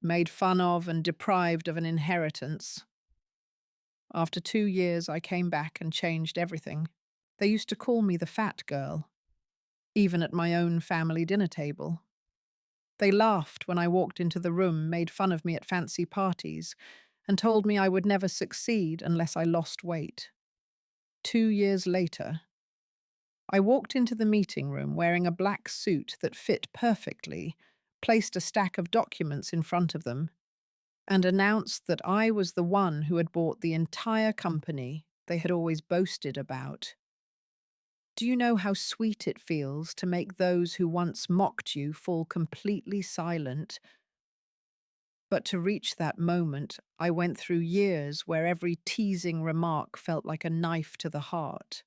made fun of and deprived of an inheritance. After 2 years, I came back and changed everything. They used to call me the fat girl, even at my own family dinner table. They laughed when I walked into the room, made fun of me at fancy parties, and told me I would never succeed unless I lost weight. 2 years later, I walked into the meeting room wearing a black suit that fit perfectly, placed a stack of documents in front of them, and announced that I was the one who had bought the entire company they had always boasted about. Do you know how sweet it feels to make those who once mocked you fall completely silent? But to reach that moment, I went through years where every teasing remark felt like a knife to the heart.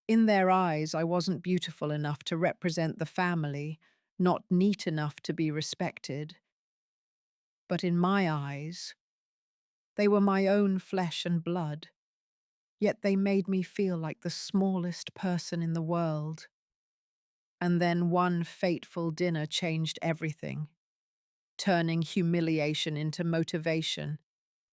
In their eyes, I wasn't beautiful enough to represent the family, not neat enough to be respected. But in my eyes, they were my own flesh and blood, yet they made me feel like the smallest person in the world. And then one fateful dinner changed everything, turning humiliation into motivation,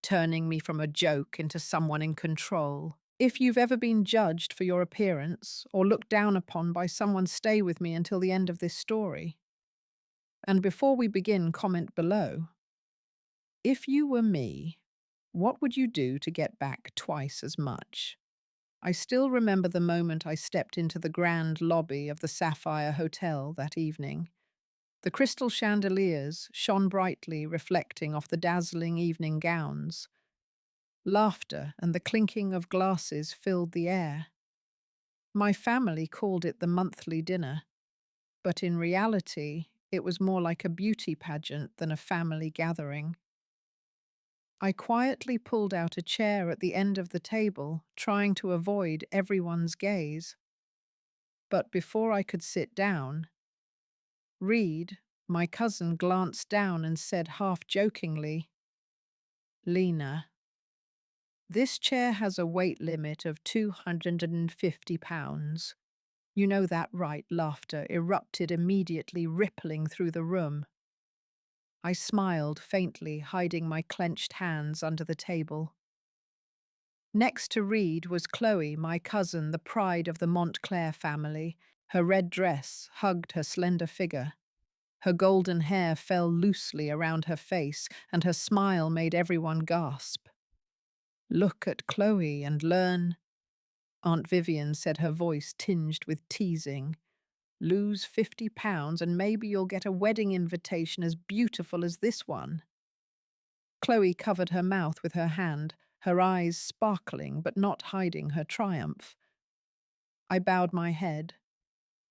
turning me from a joke into someone in control. If you've ever been judged for your appearance or looked down upon by someone, stay with me until the end of this story. And before we begin, comment below. If you were me, what would you do to get back twice as much? I still remember the moment I stepped into the grand lobby of the Sapphire Hotel that evening. The crystal chandeliers shone brightly, reflecting off the dazzling evening gowns. Laughter and the clinking of glasses filled the air. My family called it the monthly dinner, but in reality, it was more like a beauty pageant than a family gathering. I quietly pulled out a chair at the end of the table, trying to avoid everyone's gaze. But before I could sit down, Reed, my cousin, glanced down and said half-jokingly, "Lena, this chair has a weight limit of 250 pounds. You know that, right?" Laughter erupted immediately, rippling through the room. I smiled faintly, hiding my clenched hands under the table. Next to Reed was Chloe, my cousin, the pride of the Montclair family. Her red dress hugged her slender figure. Her golden hair fell loosely around her face, and her smile made everyone gasp. "Look at Chloe and learn," Aunt Vivian said, her voice tinged with teasing. "Lose 50 pounds and maybe you'll get a wedding invitation as beautiful as this one." Chloe covered her mouth with her hand, her eyes sparkling but not hiding her triumph. I bowed my head,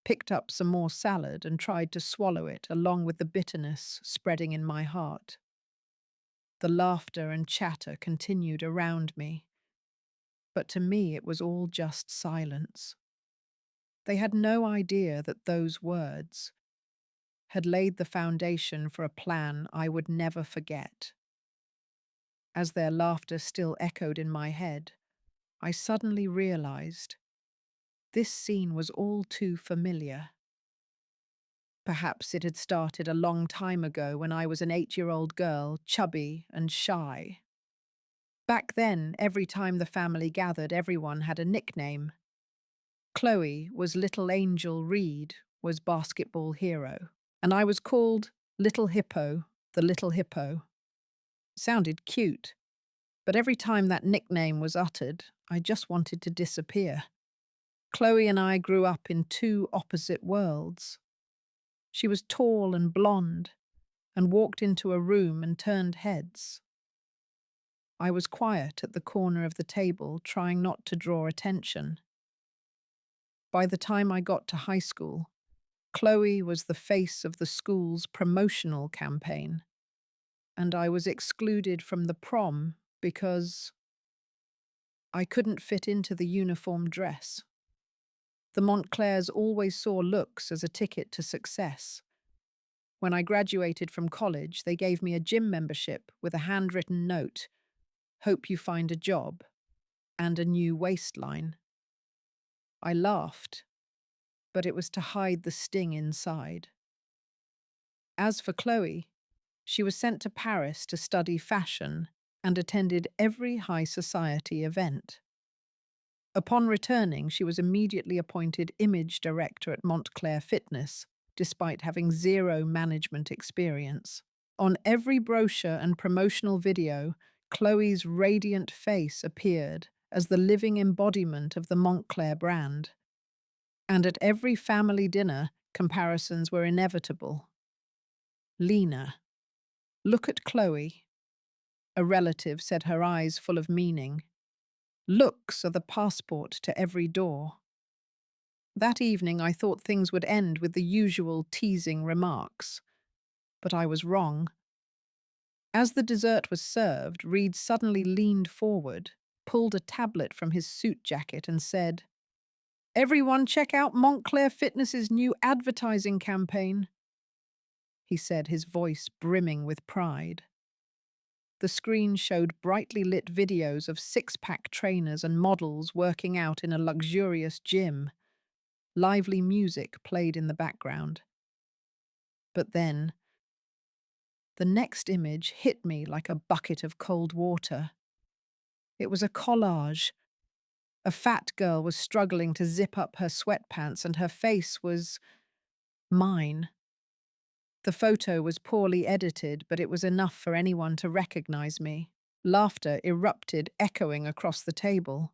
picked up some more salad and tried to swallow it along with the bitterness spreading in my heart. The laughter and chatter continued around me, but to me it was all just silence. They had no idea that those words had laid the foundation for a plan I would never forget. As their laughter still echoed in my head, I suddenly realized this scene was all too familiar. Perhaps it had started a long time ago when I was an 8-year-old girl, chubby and shy. Back then, every time the family gathered, everyone had a nickname. Chloe was Little Angel, Reed was Basketball Hero, and I was called Little Hippo, the Little Hippo. Sounded cute, but every time that nickname was uttered, I just wanted to disappear. Chloe and I grew up in two opposite worlds. She was tall and blonde, and walked into a room and turned heads. I was quiet at the corner of the table, trying not to draw attention. By the time I got to high school, Chloe was the face of the school's promotional campaign, and I was excluded from the prom because I couldn't fit into the uniform dress. The Montclairs always saw looks as a ticket to success. When I graduated from college, they gave me a gym membership with a handwritten note, "Hope you find a job," and a new waistline. I laughed, but it was to hide the sting inside. As for Chloe, She was sent to Paris to study fashion and attended every high society event. Upon returning, she was immediately appointed image director at Montclair Fitness, despite having zero management experience. On every brochure and promotional video, Chloe's radiant face appeared as the living embodiment of the Montclair brand. And at every family dinner, comparisons were inevitable. Lena, look at Chloe, a relative said, her eyes full of meaning. Looks are the passport to every door. That evening I thought things would end with the usual teasing remarks. But I was wrong. As the dessert was served, Reed suddenly leaned forward, pulled a tablet from his suit jacket and said, "Everyone check out Montclair Fitness's new advertising campaign," he said, his voice brimming with pride. The screen showed brightly lit videos of six-pack trainers and models working out in a luxurious gym. Lively music played in the background. But then, the next image hit me like a bucket of cold water. It was a collage. A fat girl was struggling to zip up her sweatpants and her face was mine. The photo was poorly edited, but it was enough for anyone to recognize me. Laughter erupted, echoing across the table.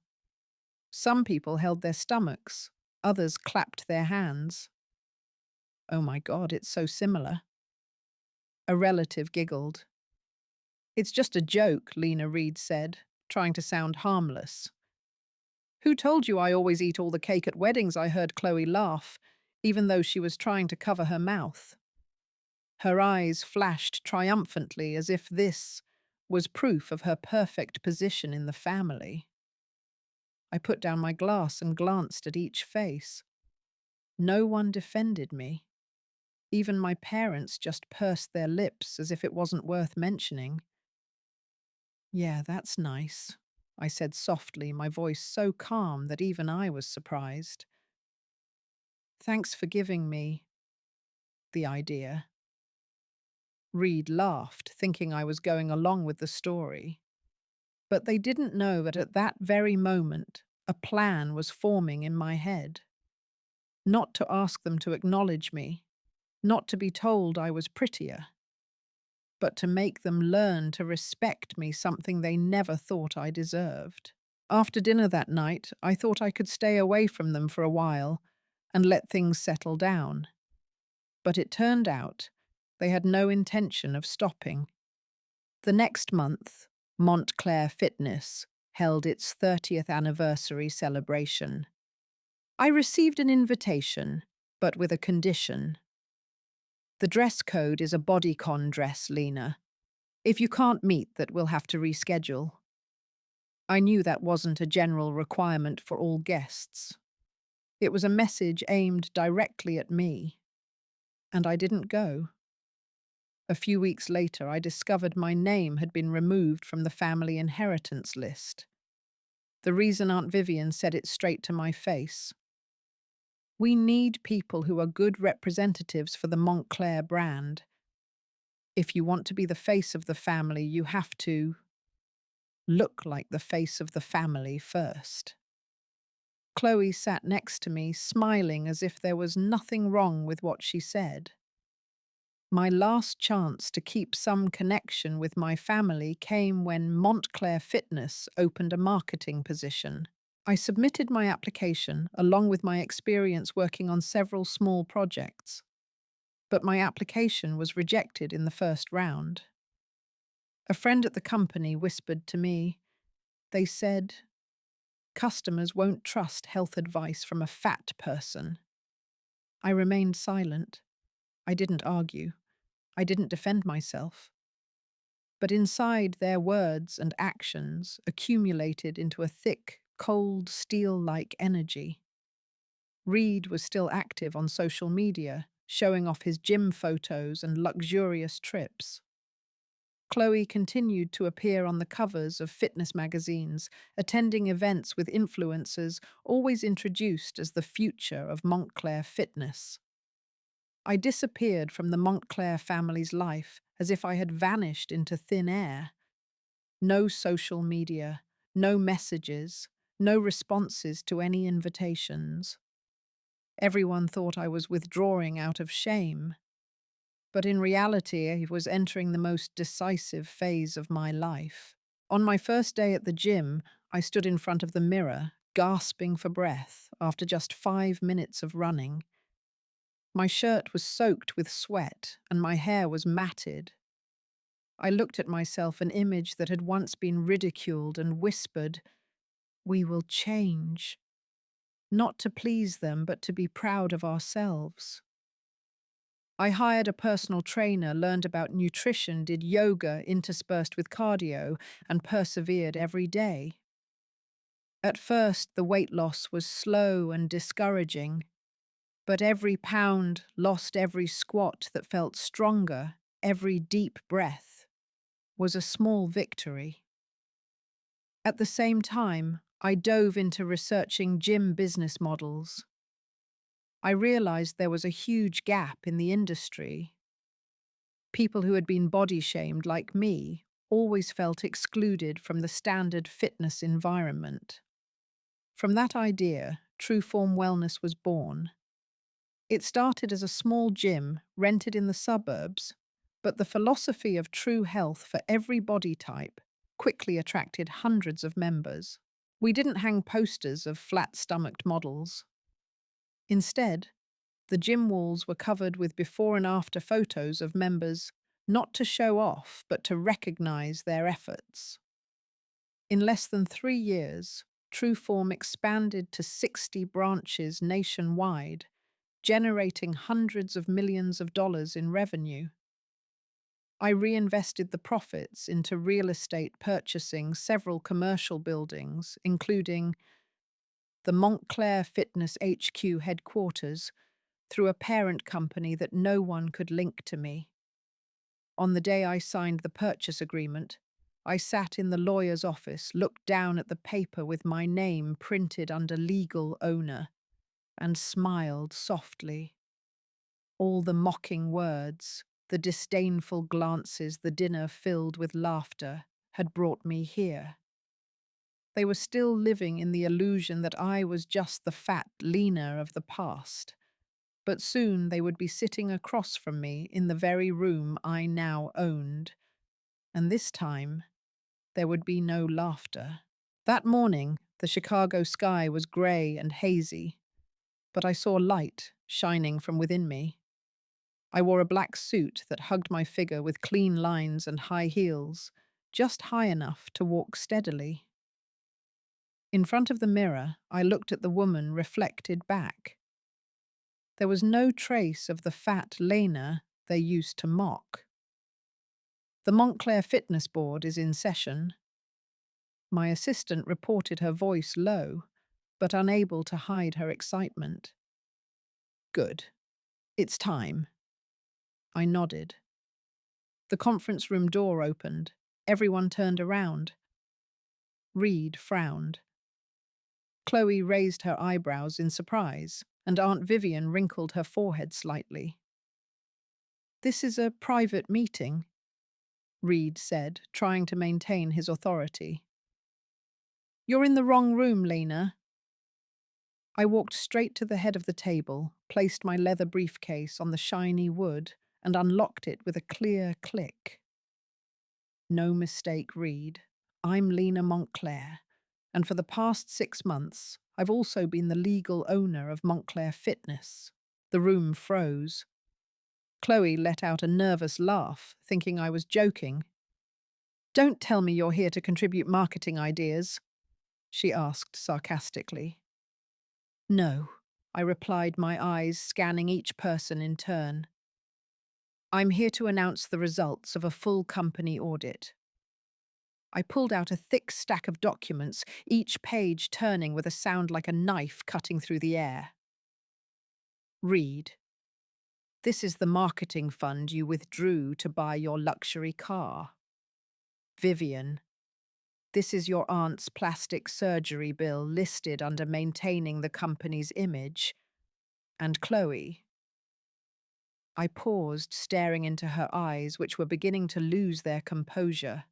Some people held their stomachs, others clapped their hands. "Oh my God, it's so similar." A relative giggled. "It's just a joke," Lena Reed said, trying to sound harmless. "Who told you I always eat all the cake at weddings?" I heard Chloe laugh, even though she was trying to cover her mouth. Her eyes flashed triumphantly as if this was proof of her perfect position in the family. I put down my glass and glanced at each face. No one defended me. Even my parents just pursed their lips as if it wasn't worth mentioning. "Yeah, that's nice," I said softly, my voice so calm that even I was surprised. "Thanks for giving me the idea." Reed laughed, thinking I was going along with the story. But they didn't know that at that very moment, a plan was forming in my head. Not to ask them to acknowledge me, not to be told I was prettier, but to make them learn to respect me, something they never thought I deserved. After dinner that night, I thought I could stay away from them for a while and let things settle down. But it turned out they had no intention of stopping. The next month, Montclair Fitness held its 30th anniversary celebration. I received an invitation, but with a condition. "The dress code is a bodycon dress, Lena. If you can't meet that, we'll have to reschedule." I knew that wasn't a general requirement for all guests. It was a message aimed directly at me, and I didn't go. A few weeks later, I discovered my name had been removed from the family inheritance list. The reason Aunt Vivian said it straight to my face: "We need people who are good representatives for the Montclair brand. If you want to be the face of the family, you have to look like the face of the family first." Chloe sat next to me, smiling as if there was nothing wrong with what she said. My last chance to keep some connection with my family came when Montclair Fitness opened a marketing position. I submitted my application along with my experience working on several small projects, but my application was rejected in the first round. A friend at the company whispered to me, they said, "Customers won't trust health advice from a fat person." I remained silent. I didn't argue. I didn't defend myself. But inside, their words and actions accumulated into a thick, cold, steel-like energy. Reed was still active on social media, showing off his gym photos and luxurious trips. Chloe continued to appear on the covers of fitness magazines, attending events with influencers, always introduced as the future of Montclair Fitness. I disappeared from the Montclair family's life as if I had vanished into thin air. No social media, no messages, no responses to any invitations. Everyone thought I was withdrawing out of shame, but in reality, I was entering the most decisive phase of my life. On my first day at the gym, I stood in front of the mirror, gasping for breath after just 5 minutes of running. My shirt was soaked with sweat and my hair was matted. I looked at myself, an image that had once been ridiculed, and whispered, "We will change." Not to please them, but to be proud of ourselves. I hired a personal trainer, learned about nutrition, did yoga interspersed with cardio, and persevered every day. At first, the weight loss was slow and discouraging, but every pound lost, every squat that felt stronger, every deep breath was a small victory. At the same time, I dove into researching gym business models. I realized there was a huge gap in the industry. People who had been body shamed, like me, always felt excluded from the standard fitness environment. From that idea, True Form Wellness was born. It started as a small gym rented in the suburbs, but the philosophy of true health for every body type quickly attracted hundreds of members. We didn't hang posters of flat-stomached models. Instead, the gym walls were covered with before and after photos of members, not to show off, but to recognize their efforts. In less than 3 years, Trueform expanded to 60 branches nationwide, generating hundreds of millions of dollars in revenue. I reinvested the profits into real estate, purchasing several commercial buildings, including the Montclair Fitness HQ headquarters, through a parent company that no one could link to me. On the day I signed the purchase agreement, I sat in the lawyer's office, looked down at the paper with my name printed under legal owner, and smiled softly. All the mocking words, the disdainful glances, the dinner filled with laughter, had brought me here. They were still living in the illusion that I was just the fat Lena of the past. But soon they would be sitting across from me in the very room I now owned. And this time, there would be no laughter. That morning, the Chicago sky was grey and hazy, but I saw light shining from within me. I wore a black suit that hugged my figure with clean lines and high heels, just high enough to walk steadily. In front of the mirror, I looked at the woman reflected back. There was no trace of the fat Lena they used to mock. The Montclair Fitness Board is in session. My assistant reported, her voice low, but unable to hide her excitement. Good. It's time. I nodded. The conference room door opened. Everyone turned around. Reed frowned. Chloe raised her eyebrows in surprise, and Aunt Vivian wrinkled her forehead slightly. "This is a private meeting," Reed said, trying to maintain his authority. "You're in the wrong room, Lena." I walked straight to the head of the table, placed my leather briefcase on the shiny wood, and unlocked it with a clear click. No mistake, Reed. I'm Lena Montclair, and for the past 6 months, I've also been the legal owner of Montclair Fitness. The room froze. Chloe let out a nervous laugh, thinking I was joking. "Don't tell me you're here to contribute marketing ideas," she asked sarcastically. "No," I replied, my eyes scanning each person in turn. "I'm here to announce the results of a full company audit." I pulled out a thick stack of documents, each page turning with a sound like a knife cutting through the air. "Read. This is the marketing fund you withdrew to buy your luxury car. Vivian. This is your aunt's plastic surgery bill listed under maintaining the company's image. And Chloe. I paused, staring into her eyes, which were beginning to lose their composure.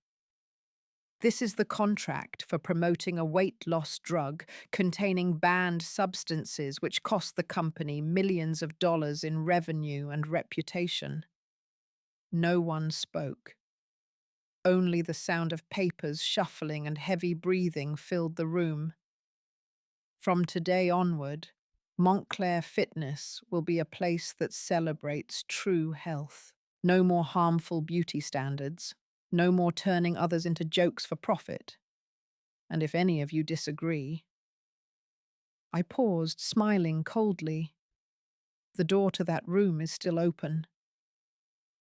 This is the contract for promoting a weight loss drug containing banned substances which cost the company millions of dollars in revenue and reputation. No one spoke. Only the sound of papers shuffling and heavy breathing filled the room. From today onward, Montclair Fitness will be a place that celebrates true health. No more harmful beauty standards. No more turning others into jokes for profit. And if any of you disagree, I paused, smiling coldly. The door to that room is still open.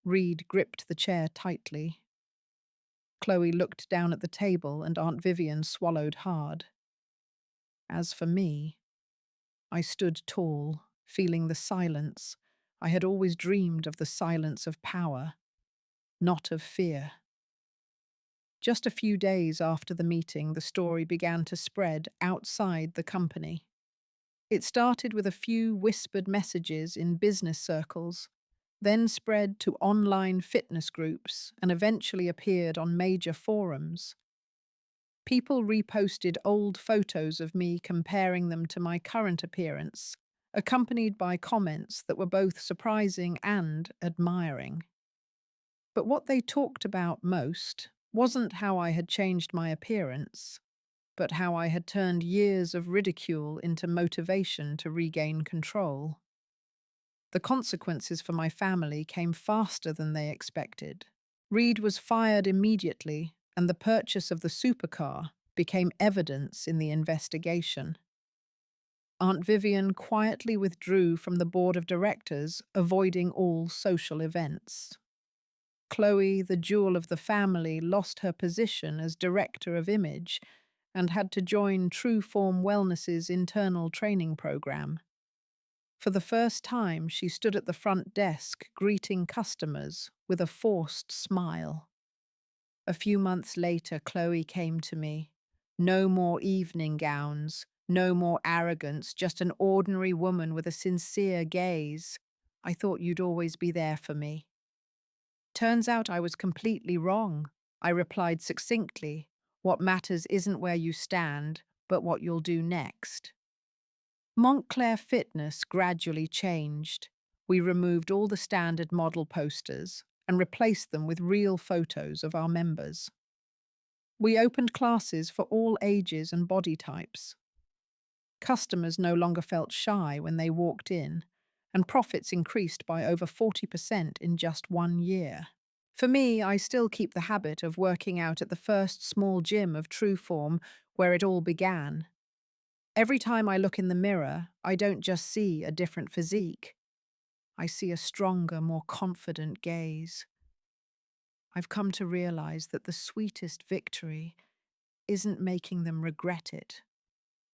Reed gripped the chair tightly. Chloe looked down at the table and Aunt Vivian swallowed hard. As for me, I stood tall, feeling the silence. I had always dreamed of the silence of power, not of fear. Just a few days after the meeting, the story began to spread outside the company. It started with a few whispered messages in business circles, then spread to online fitness groups and eventually appeared on major forums. People reposted old photos of me comparing them to my current appearance, accompanied by comments that were both surprising and admiring. But what they talked about most wasn't how I had changed my appearance, but how I had turned years of ridicule into motivation to regain control. The consequences for my family came faster than they expected. Reed was fired immediately, and the purchase of the supercar became evidence in the investigation. Aunt Vivian quietly withdrew from the board of directors, avoiding all social events. Chloe, the jewel of the family, lost her position as director of image and had to join True Form Wellness's internal training program. For the first time, she stood at the front desk, greeting customers with a forced smile. A few months later, Chloe came to me. No more evening gowns, no more arrogance, just an ordinary woman with a sincere gaze. I thought you'd always be there for me. Turns out I was completely wrong. I replied succinctly, what matters isn't where you stand, but what you'll do next. Montclair Fitness gradually changed. We removed all the standard model posters and replaced them with real photos of our members. We opened classes for all ages and body types. Customers no longer felt shy when they walked in, and profits increased by over 40% in just 1 year. For me, I still keep the habit of working out at the first small gym of True Form where it all began. Every time I look in the mirror, I don't just see a different physique. I see a stronger, more confident gaze. I've come to realize that the sweetest victory isn't making them regret it,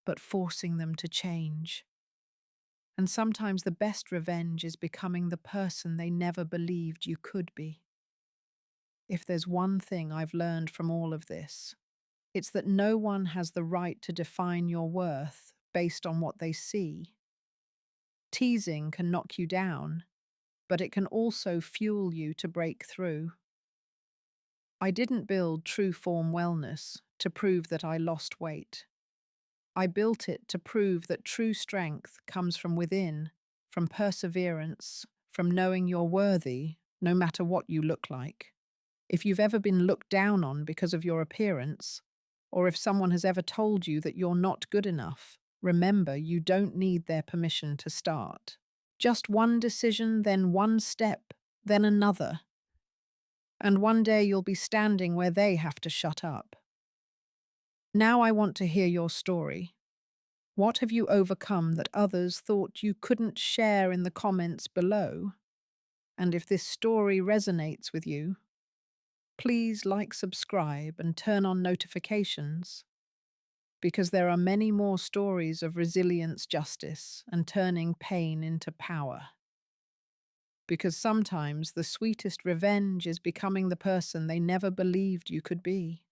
but forcing them to change. And sometimes the best revenge is becoming the person they never believed you could be. If there's one thing I've learned from all of this, it's that no one has the right to define your worth based on what they see. Teasing can knock you down, but it can also fuel you to break through. I didn't build True Form Wellness to prove that I lost weight. I built it to prove that true strength comes from within, from perseverance, from knowing you're worthy, no matter what you look like. If you've ever been looked down on because of your appearance, or if someone has ever told you that you're not good enough, remember you don't need their permission to start. Just one decision, then one step, then another. And one day you'll be standing where they have to shut up. Now I want to hear your story. What have you overcome that others thought you couldn't share in the comments below? And if this story resonates with you, please like, subscribe, and turn on notifications, because there are many more stories of resilience, justice, and turning pain into power. Because sometimes the sweetest revenge is becoming the person they never believed you could be.